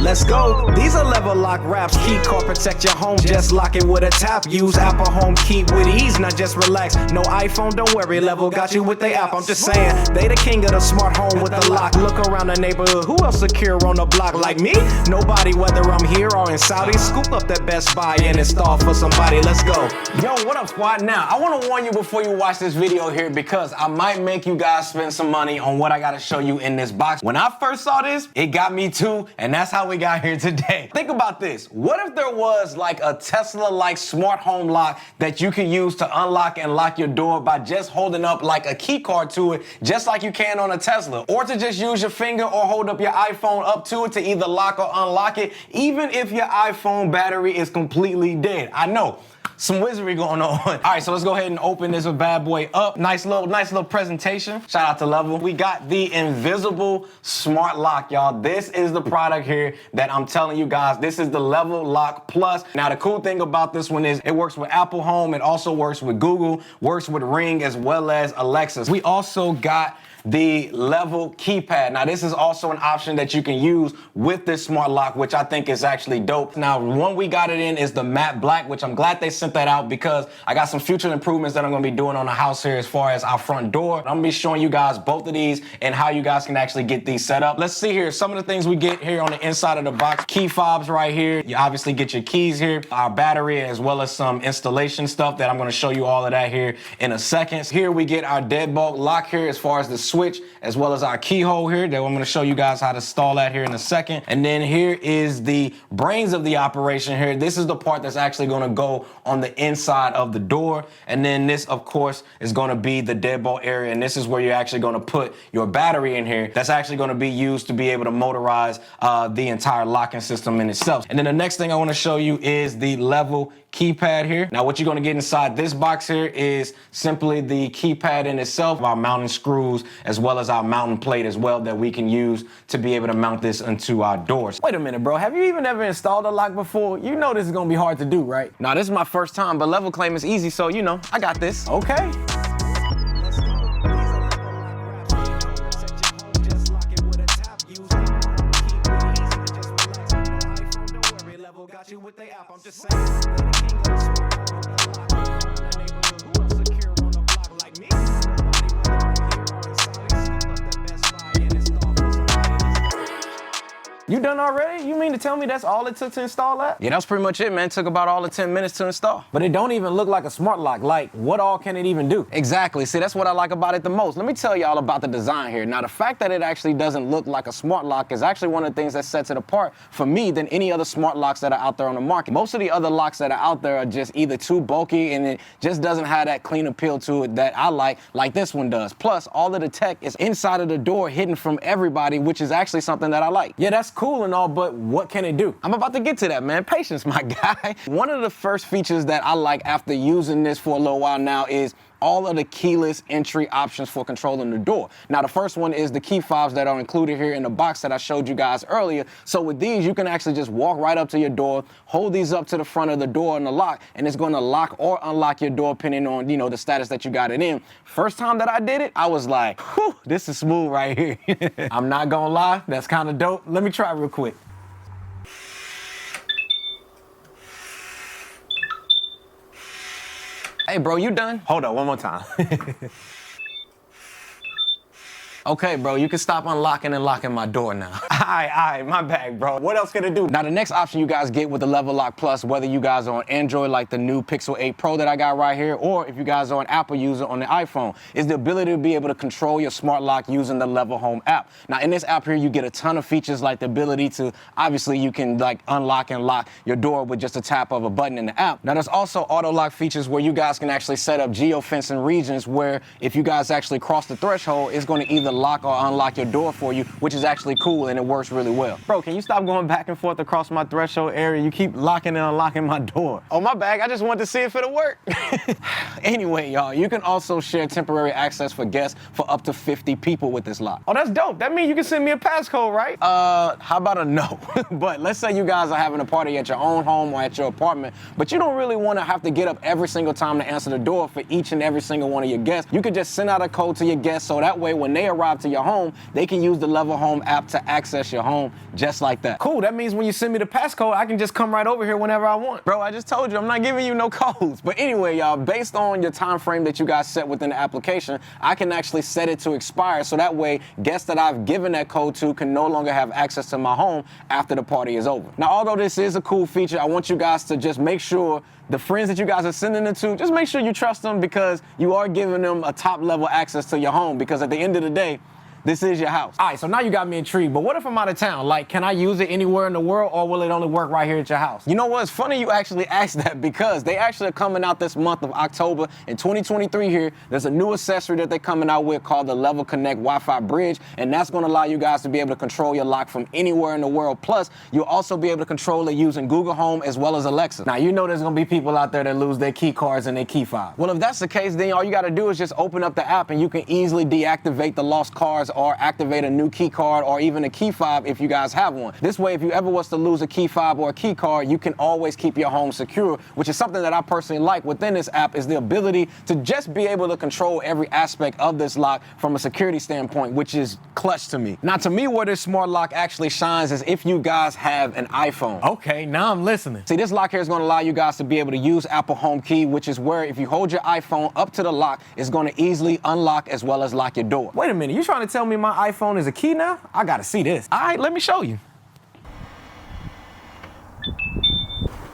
Let's go. These are level lock wraps. Key card protect your home. Just lock it with a tap. Use Apple Home Key with ease. Not just relax. No iPhone, don't worry. Level got you with the app. I'm just saying, they the king of the smart home with the lock. Look around the neighborhood. Who else secure on the block like me? Nobody, whether I'm here or in Saudi. Scoop up that Best Buy and install for somebody. Let's go. Yo, what up, squad? Now, I want to warn you before you watch this video here because I might make you guys spend some money on what I got to show you in this box. When I first saw this, it got me too, and that's how we got here today. Think about this. What if there was like a Tesla-like smart home lock that you can use to unlock and lock your door by just holding up like a key card to it, just like you can on a Tesla, or to just use your finger or hold up your iPhone up to it to either lock or unlock it, even if your iPhone battery is completely dead. I know. Some wizardry going on. All right, so let's go ahead and open this bad boy up. Nice little presentation. Shout out to Level. We got the invisible smart lock, y'all. This is the product here that I'm telling you guys. This is the Level Lock Plus. Now, the cool thing about this one is it works with Apple Home. It also works with Google, works with Ring, as well as Alexa. We also got the Level Keypad. Now, this is also an option that you can use with this smart lock, which I think is actually dope. Now, one we got it in is the matte black, which I'm glad they sent that out because I got some future improvements that I'm gonna be doing on the house here as far as our front door. I'm gonna be showing you guys both of these and how you guys can actually get these set up. Let's see here, some of the things we get here on the inside of the box. Key fobs right here. You obviously get your keys here, our battery, as well as some installation stuff that I'm gonna show you all of that here in a second. Here we get our deadbolt lock here as far as the switch, as well as our keyhole here that I'm going to show you guys how to install that here in a second. And then here is the brains of the operation here. This is the part that's actually going to go on the inside of the door. And then this, of course, is going to be the deadbolt area. And this is where you're actually going to put your battery in here. That's actually going to be used to be able to motorize the entire locking system in itself. And then the next thing I want to show you is the Level keypad here. Now, what you're going to get inside this box here is simply the keypad in itself, our mounting screws, as well as our mounting plate as well that we can use to be able to mount this into our doors. Wait a minute, bro. Have you even ever installed a lock before? You know this is going to be hard to do, right? Now, this is my first time, but Level claim it's easy, so, you know, I got this. Okay. Got you with the app. I'm just saying. You done already? You mean to tell me that's all it took to install that? Yeah, that's pretty much it, man. It took about all of 10 minutes to install. But it don't even look like a smart lock. Like, what all can it even do? Exactly. See, that's what I like about it the most. Let me tell y'all about the design here. Now, the fact that it actually doesn't look like a smart lock is actually one of the things that sets it apart for me than any other smart locks that are out there on the market. Most of the other locks that are out there are just either too bulky and it just doesn't have that clean appeal to it that I like this one does. Plus, all of the tech is inside of the door, hidden from everybody, which is actually something that I like. Yeah, that's cool and all, but what can it do? I'm about to get to that, man. Patience, my guy. One of the first features that I like after using this for a little while now is all of the keyless entry options for controlling the door. Now, the first one is the key fobs that are included here in the box that I showed you guys earlier. So with these, you can actually just walk right up to your door, hold these up to the front of the door and the lock, and it's going to lock or unlock your door depending on, you know, the status that you got it in. First time that I did it, I was like, whew, this is smooth right here. I'm not gonna lie, that's kind of dope. Let me try real quick. Hey, bro, you done? Hold on, one more time. Okay, bro, you can stop unlocking and locking my door now. All right, my bad, bro. What else can it do? Now, the next option you guys get with the Level Lock Plus, whether you guys are on Android like the new Pixel 8 Pro that I got right here, or if you guys are an Apple user on the iPhone, is the ability to be able to control your smart lock using the Level Home app. Now, in this app here, you get a ton of features like the ability to, obviously, you can like unlock and lock your door with just a tap of a button in the app. Now, there's also auto lock features where you guys can actually set up geofencing regions where if you guys actually cross the threshold, it's going to either lock or unlock your door for you, which is actually cool and it works really well. Bro, can you stop going back and forth across my threshold area? You keep locking and unlocking my door. Oh, my bad. I just wanted to see if it'll work. Anyway, y'all, you can also share temporary access for guests for up to 50 people with this lock. Oh, that's dope. That means you can send me a passcode, right? How about a no? But let's say you guys are having a party at your own home or at your apartment, but you don't really want to have to get up every single time to answer the door for each and every single one of your guests. You could just send out a code to your guests so that way when they arrive to your home, they can use the Level Home app to access access your home just like that. Cool, that means when you send me the passcode, I can just come right over here whenever I want. Bro, I just told you, I'm not giving you no codes. But anyway, y'all, based on your time frame that you guys set within the application, I can actually set it to expire, so that way guests that I've given that code to can no longer have access to my home after the party is over. Now, although this is a cool feature, I want you guys to just make sure the friends that you guys are sending it to, just make sure you trust them, because you are giving them a top level access to your home, because at the end of the day, this is your house. All right, so now you got me intrigued, but what if I'm out of town? Like, can I use it anywhere in the world, or will it only work right here at your house? You know what? It's funny you actually asked that, because they actually are coming out this month of October in 2023 here. There's a new accessory that they're coming out with called the Level Connect Wi-Fi Bridge, and that's going to allow you guys to be able to control your lock from anywhere in the world. Plus, you'll also be able to control it using Google Home as well as Alexa. Now, you know there's going to be people out there that lose their key cards and their key fob. Well, if that's the case, then all you got to do is just open up the app, and you can easily deactivate the lost cards or activate a new key card or even a key fob if you guys have one. This way, if you ever was to lose a key fob or a key card, you can always keep your home secure, which is something that I personally like within this app, is the ability to just be able to control every aspect of this lock from a security standpoint, which is clutch to me. Now, to me, where this smart lock actually shines is if you guys have an iPhone. Okay, now I'm listening. See, this lock here is going to allow you guys to be able to use Apple Home Key, which is where if you hold your iPhone up to the lock, it's going to easily unlock as well as lock your door. Wait a minute, you trying to tell me my iPhone is a key now? I gotta see this. All right, let me show you.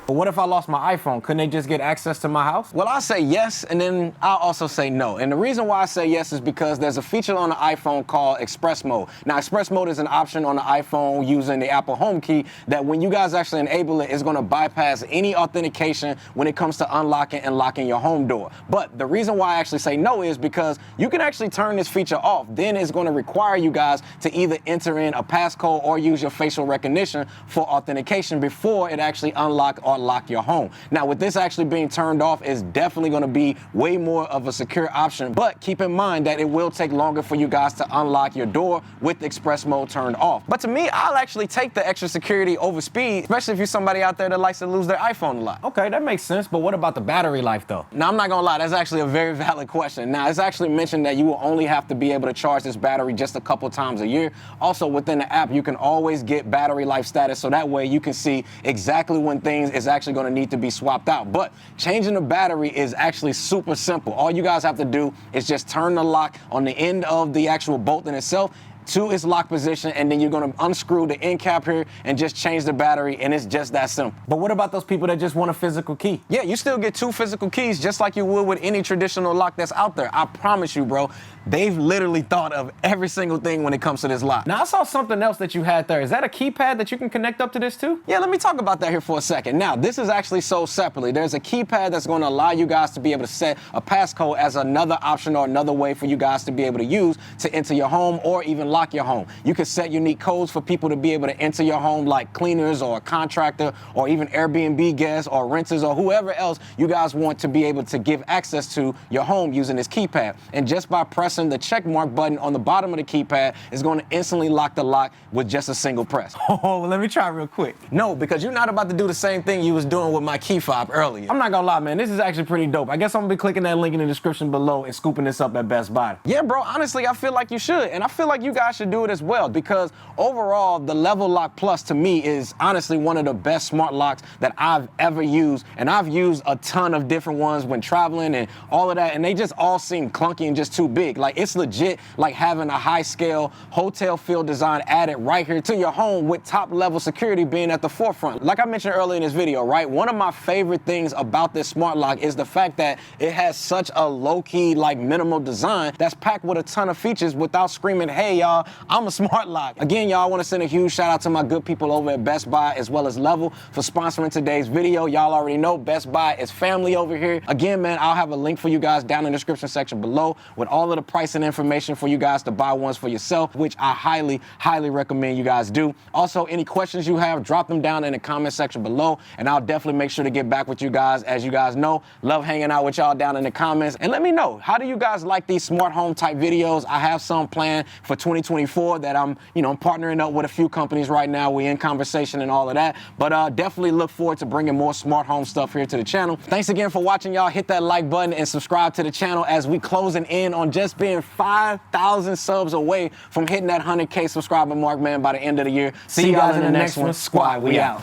But what if I lost my iPhone? Couldn't they just get access to my house? Well, I say yes, and then I'll also say no. And the reason why I say yes is because there's a feature on the iPhone called Express Mode. Now, Express Mode is an option on the iPhone using the Apple Home Key that when you guys actually enable it, it's going to bypass any authentication when it comes to unlocking and locking your home door. But the reason why I actually say no is because you can actually turn this feature off. Then it's going to require you guys to either enter in a passcode or use your facial recognition for authentication before it actually unlock or lock your home. Now, with this actually being turned off, is definitely going to be way more of a secure option, but keep in mind that it will take longer for you guys to unlock your door with Express Mode turned off. But to me, I'll actually take the extra security over speed, especially if you're somebody out there that likes to lose their iPhone a lot. Okay, that makes sense, but what about the battery life though? Now, I'm not gonna lie, that's actually a very valid question. Now, it's actually mentioned that you will only have to be able to charge this battery just a couple times a year. Also, within the app, you can always get battery life status, so that way you can see exactly when things is actually gonna need to be swapped out. But changing the battery is actually super simple. All you guys have to do is just turn the lock on the end of the actual bolt in itself to its lock position, and then you're gonna unscrew the end cap here and just change the battery, and it's just that simple. But what about those people that just want a physical key? Yeah, you still get 2 physical keys just like you would with any traditional lock that's out there. I promise you, bro, they've literally thought of every single thing when it comes to this lock. Now, I saw something else that you had there. Is that a keypad that you can connect up to this too? Yeah, let me talk about that here for a second. Now, this is actually sold separately. There's a keypad that's going to allow you guys to be able to set a passcode as another option or another way for you guys to be able to use to enter your home or even lock your home. You can set unique codes for people to be able to enter your home, like cleaners or a contractor or even Airbnb guests or renters or whoever else you guys want to be able to give access to your home using this keypad. And just by pressing the check mark button on the bottom of the keypad is going to instantly lock the lock with just a single press. Oh, well, let me try real quick. No, because you're not about to do the same thing you was doing with my key fob earlier. I'm not gonna lie, man, this is actually pretty dope. I guess I'm gonna be clicking that link in the description below and scooping this up at Best Buy. Yeah, bro, honestly, I feel like you should. And I feel like you guys should do it as well, because overall, the Level Lock Plus to me is honestly one of the best smart locks that I've ever used. And I've used a ton of different ones when traveling and all of that, and they just all seem clunky and just too big. Like, it's legit like having a high scale hotel field design added right here to your home with top level security being at the forefront. Like I mentioned earlier in this video, right? One of my favorite things about this smart lock is the fact that it has such a low-key, like minimal design that's packed with a ton of features without screaming, hey y'all, I'm a smart lock. Again, y'all, I want to send a huge shout out to my good people over at Best Buy as well as Level for sponsoring today's video. Y'all already know Best Buy is family over here. Again, man, I'll have a link for you guys down in the description section below with all of the pricing information for you guys to buy ones for yourself, which I highly, highly recommend you guys do. Also, any questions you have, drop them down in the comment section below, and I'll definitely make sure to get back with you guys. As you guys know, love hanging out with y'all down in the comments. And let me know, how do you guys like these smart home type videos? I have some planned for 2023. 2024 that I'm partnering up with a few companies right now. We're in conversation and all of that. But definitely look forward to bringing more smart home stuff here to the channel. Thanks again for watching, y'all. Hit that like button and subscribe to the channel as we closing in on just being 5,000 subs away from hitting that 100K subscriber mark, man, by the end of the year. See you guys in the next one. Squad, we out.